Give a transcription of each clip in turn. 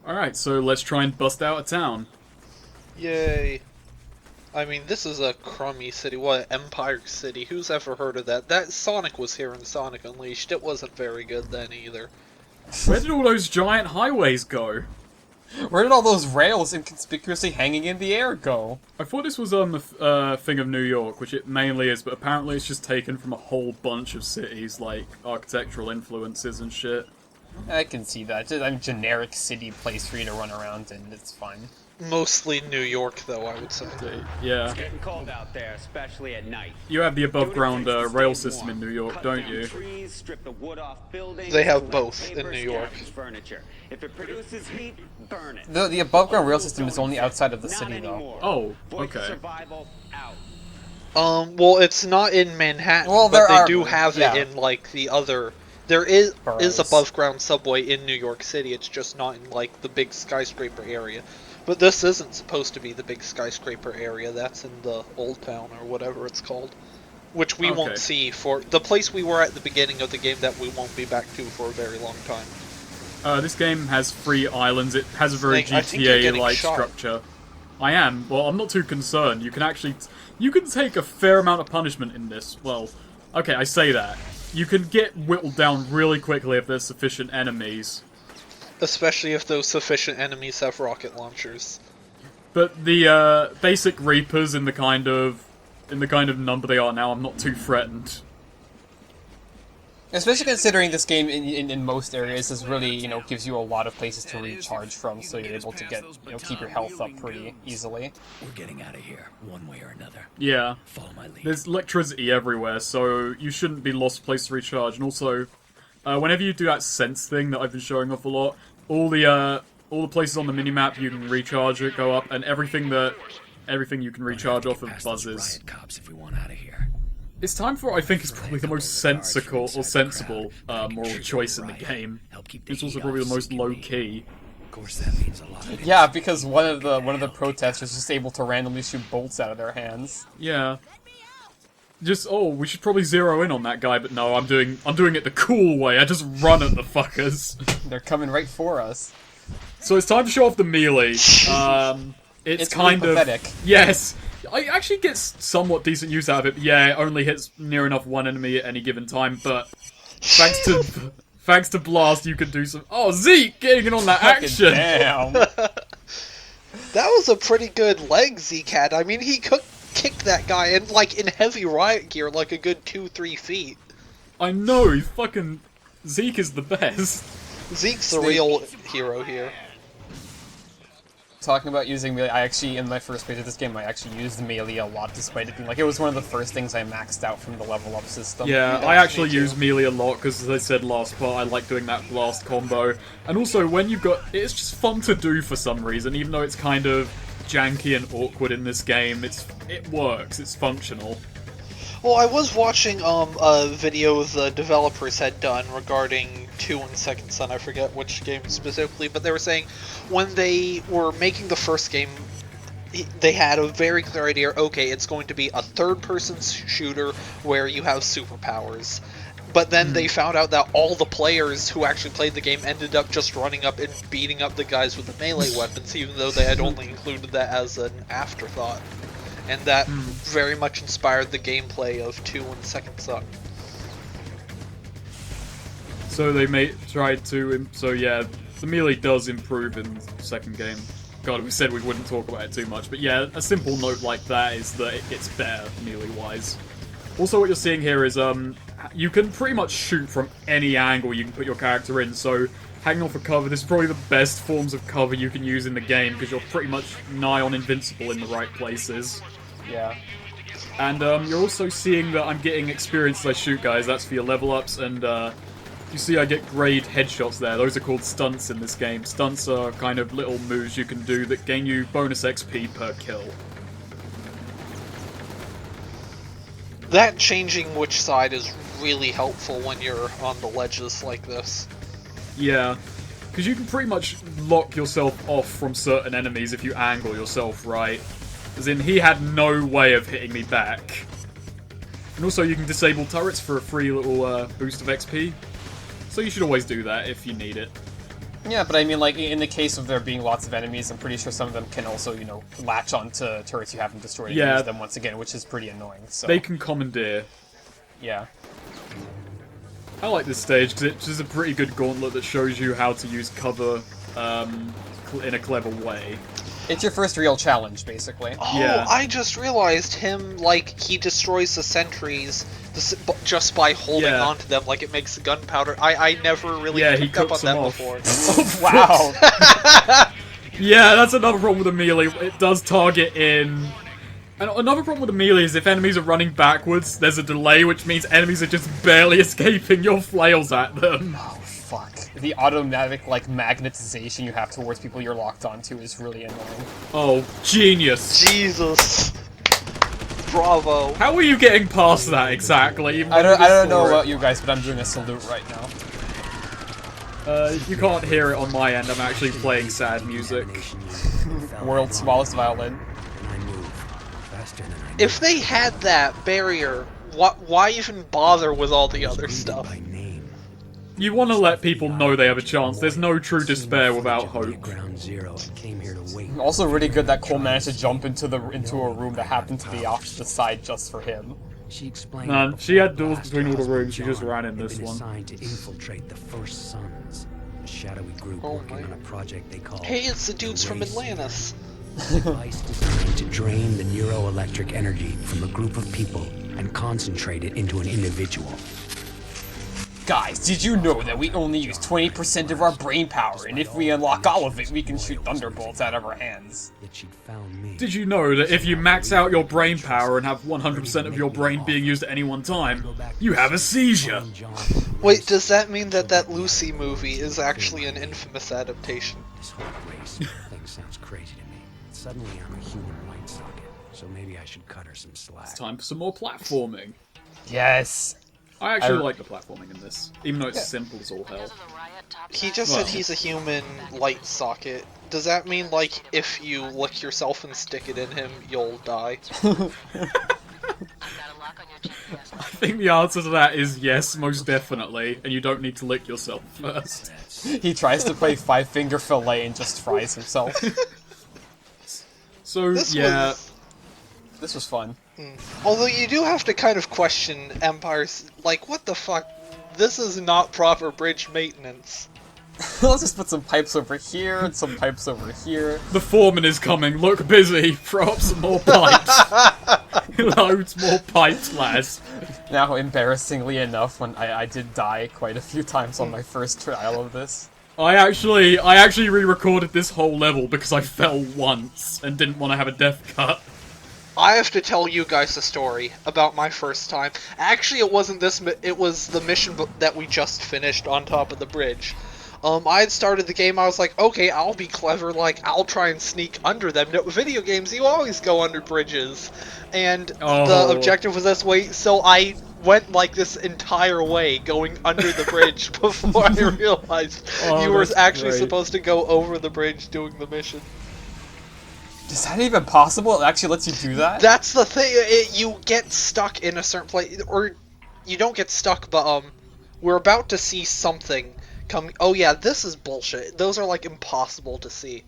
Alright, so let's try and bust out of town. Yay. I mean, this is a crummy city. What, Empire City? Who's ever heard of that? That Sonic was here in Sonic Unleashed. It wasn't very good then either. Where did all those giant highways go? Where did all those rails inconspicuously hanging in the air go? I thought this was a thing of New York, which it mainly is, but apparently it's just taken from a whole bunch of cities, like architectural influences and shit. I can see that. Just a generic city place for you to run around in. It's fine. Mostly New York, though, I would say. Yeah. It's getting cold out there, especially at night. You have the above-ground rail system in New York, don't you? Trees, strip the wood off buildings, They have collect both paper, in New York. scavenge furniture. If it produces heat, burn it. The above ground rail system is only outside of the Not city, though. anymore. Oh, Voice of okay. Survival out. Well, it's not in Manhattan, Well, but there they are- do have yeah. it in, like, the other... There is Boroughs. above-ground subway in New York City, it's just not in, like, the big skyscraper area. But this isn't supposed to be the big skyscraper area, that's in the Old Town, or whatever it's called. Which we Okay. won't see for... The place we were at the beginning of the game that we won't be back to for a very long time. This game has 3 islands. It has a very Snake, I think you're getting GTA-like shot. structure. I am. Well, I'm not too concerned. You can actually... You can take a fair amount of punishment in this. Well, okay, I say that. You can get whittled down really quickly if there's sufficient enemies. Especially if those sufficient enemies have rocket launchers. But the basic Reapers in the kind of number they are now, I'm not too threatened. Especially considering this game in most areas is really, gives you a lot of places to recharge from, so you're able to get, keep your health up pretty easily. We're getting out of here, one way or another. Yeah. Follow my lead. There's electricity everywhere, so you shouldn't be lost a place to recharge. And also, whenever you do that sense thing that I've been showing off a lot, all the places on the minimap you can recharge it go up, and everything you can recharge off of Past those buzzes. riot cops if we want out of here. It's time for what I think is probably the most sensible moral choice in the game. It's also probably the most low key. Of course, that means a lot. Yeah, because one of the protesters is just able to randomly shoot bolts out of their hands. Yeah. We should probably zero in on that guy, but no, I'm doing it the cool way. I just run at the fuckers. They're coming right for us. So it's time to show off the melee. It's It's kind really of pathetic. Yes. I actually get somewhat decent use out of it. But yeah, it only hits near enough one enemy at any given time, but thanks to Blast, you can do some... Oh, Zeke getting in on that action! Damn. That was a pretty good leg Zeke had. I mean, he could kick that guy in heavy riot gear, like a good 2-3 feet. I know, Zeke is the best. Zeke's the real hero here. Talking about using melee, I actually, in my first playthrough of this game, I actually used melee a lot, despite it being it was one of the first things I maxed out from the level up system. Yeah, I actually use melee a lot, because as I said last part, I like doing that blast combo. And also, when you've got... It's just fun to do for some reason, even though it's kind of janky and awkward in this game, it works, it's functional. Well, I was watching a video the developers had done regarding 2 and Second Son, I forget which game specifically, but they were saying when they were making the first game, they had a very clear idea, okay, it's going to be a third-person shooter where you have superpowers. But then they found out that all the players who actually played the game ended up just running up and beating up the guys with the melee weapons, even though they had only included that as an afterthought. And that very much inspired the gameplay of 2 and Second Son. So they tried to... So yeah, the melee does improve in the second game. God, we said we wouldn't talk about it too much, but yeah, a simple note like that is that it's better, melee-wise. Also, what you're seeing here is, you can pretty much shoot from any angle you can put your character in, so hanging off a cover, this is probably the best forms of cover you can use in the game, because you're pretty much nigh on invincible in the right places. Yeah. And you're also seeing that I'm getting experience as I shoot guys, that's for your level ups, and you see I get grade headshots there. Those are called stunts in this game. Stunts are kind of little moves you can do that gain you bonus XP per kill. That changing which side is really helpful when you're on the ledges like this. Yeah, because you can pretty much lock yourself off from certain enemies if you angle yourself right. As in, he had no way of hitting me back. And also you can disable turrets for a free little boost of XP. So you should always do that if you need it. Yeah, but I mean, like, in the case of there being lots of enemies, I'm pretty sure some of them can also, you know, latch onto turrets you haven't destroyed and use them once again, which is pretty annoying, so... They can commandeer. Yeah. I like this stage, because it's just a pretty good gauntlet that shows you how to use cover in a clever way. It's your first real challenge, basically. Oh, Yeah. I just realized him, like, he destroys the sentries just by holding Yeah. onto them, like it makes the gunpowder. I never really Yeah, he picked up on cooks them that off. before. Wow! Yeah, that's another problem with the melee. It does target in... And another problem with the melee is if enemies are running backwards, there's a delay, which means enemies are just barely escaping your flails at them. Oh, fuck. The automatic, like, magnetization you have towards people you're locked onto is really annoying. Oh, genius. Jesus. Bravo. How are you getting past that exactly? Even I when don't you know saw it? about you guys, but I'm doing a salute right now. You can't hear it on my end, I'm actually playing sad music. World's smallest violin. If they had that barrier, why even bother with all the other stuff? You want to let people know they have a chance, there's no true despair without hope. Also really good that Cole managed to jump into a room that happened to be off to the side just for him. Man, she had doors between all the rooms, she just ran in this one. To infiltrate the First Sons, a shadowy group working on a project they call... Hey, it's the dudes from Atlantis. A device designed to drain the neuroelectric energy from a group of people and concentrate it into an individual. Guys, did you know that we only use 20% of our brain power, and if we unlock all of it, we can shoot thunderbolts out of our hands? That she'd found me. Did you know that if you max out your brain power and have 100% of your brain being used at any one time, you have a seizure? Wait, does that mean that that Lucy movie is actually an Infamous adaptation? This whole race thing sounds crazy to me. Suddenly I'm a human light socket, so maybe I should cut her some slack. It's time for some more platforming. Yes. I actually like the platforming in this, even though it's simple as all hell. He just said he's a human light socket. Does that mean, like, if you lick yourself and stick it in him, you'll die? I think the answer to that is yes, most definitely, and you don't need to lick yourself first. He tries to play Five Finger Fillet and just fries himself. So, yeah... This was fun. Although you do have to kind of question Empire's, like, what the fuck? This is not proper bridge maintenance. Let's just put some pipes over here and some pipes over here. The foreman is coming, look busy, throw up some more pipes. Loads more pipes, lads. Now, embarrassingly enough, when I did die quite a few times on my first trial of this. I actually re-recorded this whole level because I fell once and didn't want to have a death cut. I have to tell you guys a story about my first time. Actually, it wasn't this. It was the mission that we just finished on top of the bridge. I had started the game. I was like, okay, I'll be clever. Like, I'll try and sneak under them. No, video games, you always go under bridges, and the objective was this way. So I went like this entire way, going under the bridge before I realized you were actually supposed to go over the bridge doing the mission. Is that even possible? It actually lets you do that? That's the thing. You get stuck in a certain place, or you don't get stuck, but we're about to see something coming. Oh yeah, this is bullshit. Those are like impossible to see.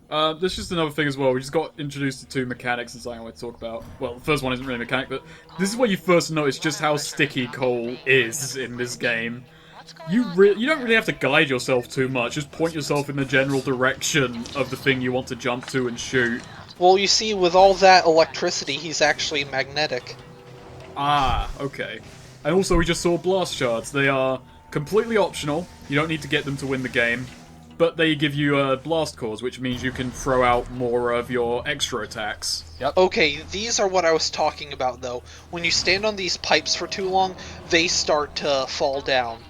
There's just another thing as well. We just got introduced to two mechanics and something I want to talk about. Well, the first one isn't really a mechanic, but this is where you first notice just how sticky coal is in this game. You don't really have to guide yourself too much, just point yourself in the general direction of the thing you want to jump to and shoot. Well, you see, with all that electricity, he's actually magnetic. Ah, okay. And also we just saw blast shards. They are completely optional, you don't need to get them to win the game, but they give you blast cores, which means you can throw out more of your extra attacks. Yep. Okay, these are what I was talking about, though. When you stand on these pipes for too long, they start to fall down.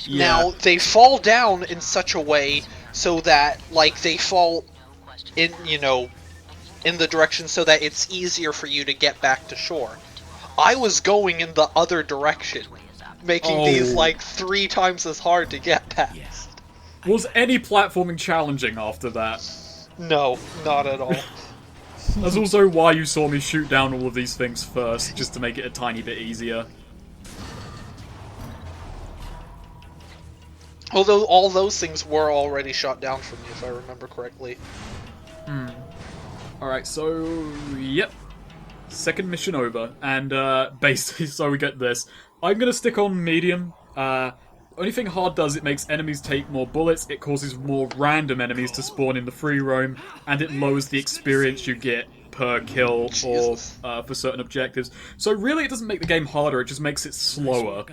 Yeah. Now, they fall down in such a way so that, like, they fall in, in the direction so that it's easier for you to get back to shore. I was going in the other direction, making these, like, 3 times as hard to get past. Was any platforming challenging after that? No, not at all. That's also why you saw me shoot down all of these things first, just to make it a tiny bit easier. Although all those things were already shot down for me, if I remember correctly. Alright, so, yep. Second mission over, and basically, so we get this. I'm gonna stick on medium. Only thing hard does, it makes enemies take more bullets, it causes more random enemies to spawn in the free roam, and it lowers the experience you get per kill or for certain objectives. So really, it doesn't make the game harder, it just makes it slower.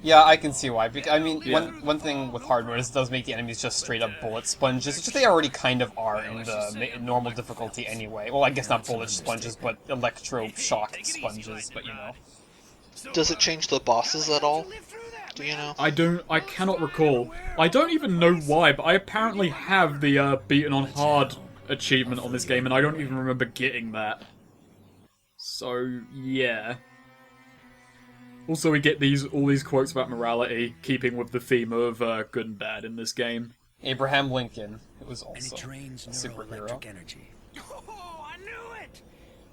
Yeah, I can see why. I mean, Yeah. one thing with hard mode is it does make the enemies just straight up bullet sponges, which they already kind of are in the normal difficulty anyway. Well, I guess not bullet sponges, but electro-shock sponges, but you know. Does it change the bosses at all? Do you know? I cannot recall. I don't even know why, but I apparently have the beaten on hard achievement on this game, and I don't even remember getting that. So, yeah. Also, we get all these quotes about morality, keeping with the theme of good and bad in this game. Abraham Lincoln, who was And also it drains a superhero. neuroelectric energy. Oh, I knew it!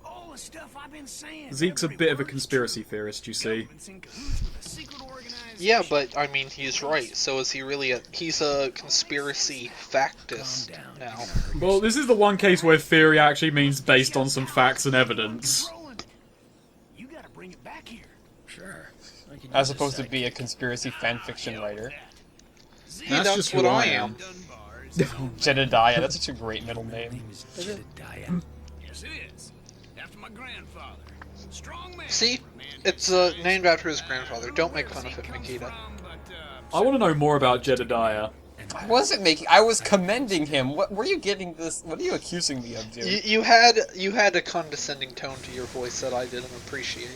All the stuff I've been saying. Zeke's a bit of a conspiracy theorist, you see. Government's in cahoots with a secret organization. Yeah, but I mean, he's right. So is he really he's a conspiracy factist now. Well, this is the one case where theory actually means based on some facts and evidence. You gotta bring it back here. Sure. I can As use opposed to this be a conspiracy fanfiction writer. That's just what who I I am. Jedediah, that's such a great middle My name. name is Jedediah. Yes, it is. After my grandfather. Strong man. See? It's named after his grandfather. Don't make fun of it, Nikita. I want to know more about Jedediah. I wasn't making. I was commending him. What were you getting this? What are you accusing me of, dude? You had a condescending tone to your voice that I didn't appreciate.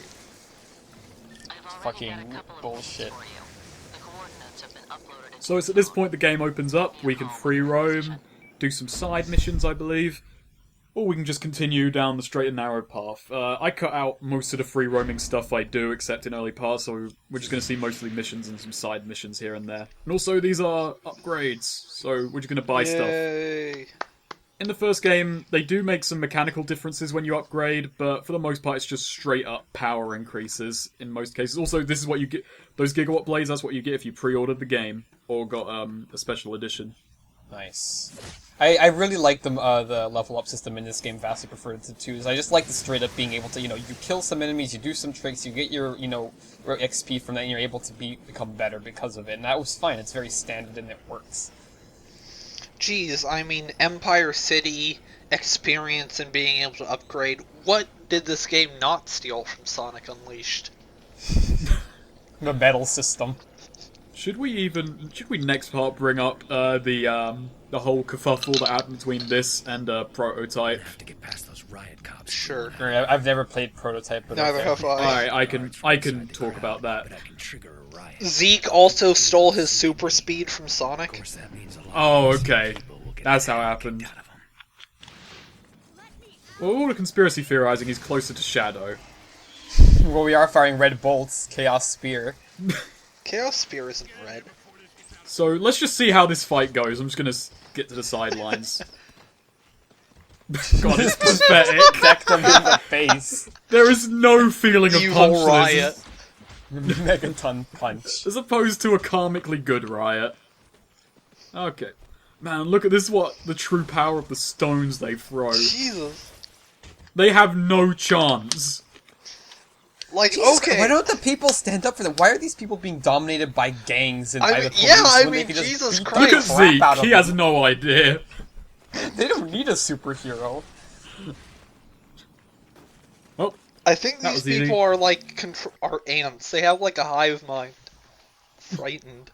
Fucking bullshit. So it's at this point the game opens up, we can free roam, do some side missions, I believe, or we can just continue down the straight and narrow path. I cut out most of the free roaming stuff I do, except in early parts, so we're just going to see mostly missions and some side missions here and there. And also, these are upgrades, so we're just going to buy stuff. Yay. In the first game, they do make some mechanical differences when you upgrade, but for the most part, it's just straight up power increases in most cases. Also, this is what you get. Those gigawatt blades, that's what you get if you pre-ordered the game or got a special edition. Nice. I really like the level up system in this game. Vastly preferred to twos. I just like the straight up being able to, you kill some enemies, you do some tricks, you get your, your XP from that, and you're able to become better because of it. And that was fine. It's very standard and it works. Geez, I mean, Empire City experience and being able to upgrade. What did this game not steal from Sonic Unleashed? The metal system. Should we next part bring up the whole kerfuffle that happened between this and Prototype? have to get past those riot cops. Sure. I've never played Prototype, but Neither okay. have I. Alright, I can talk about that. But I can trigger a riot. Zeke also stole his super speed from Of Sonic. course, that means a lot Oh, of okay. people will get That's how it a happened. kick out of 'em. Well, all the conspiracy theorizing, he's closer to Shadow. Well, we are firing red bolts, Chaos Spear. Chaos Spear isn't red. So let's just see how this fight goes. I'm just gonna get to the sidelines. God, it's pathetic. Deck them in the face. There is no feeling of Evil punch to Riot. this, Megaton punch. as opposed to a karmically good Riot. Okay. Man, look at this, what the true power of the stones they throw. Jesus. They have no chance. Like, Jesus, okay. why don't the people stand up for them? Why are these people being dominated by gangs and I by mean, the police yeah, I when they mean, can just Jesus beat Christ. Look the at crap Zeke, out of he them? has no idea. They don't need a superhero. Well, I think That these was easy. people are like are ants. They have like a hive mind. Frightened.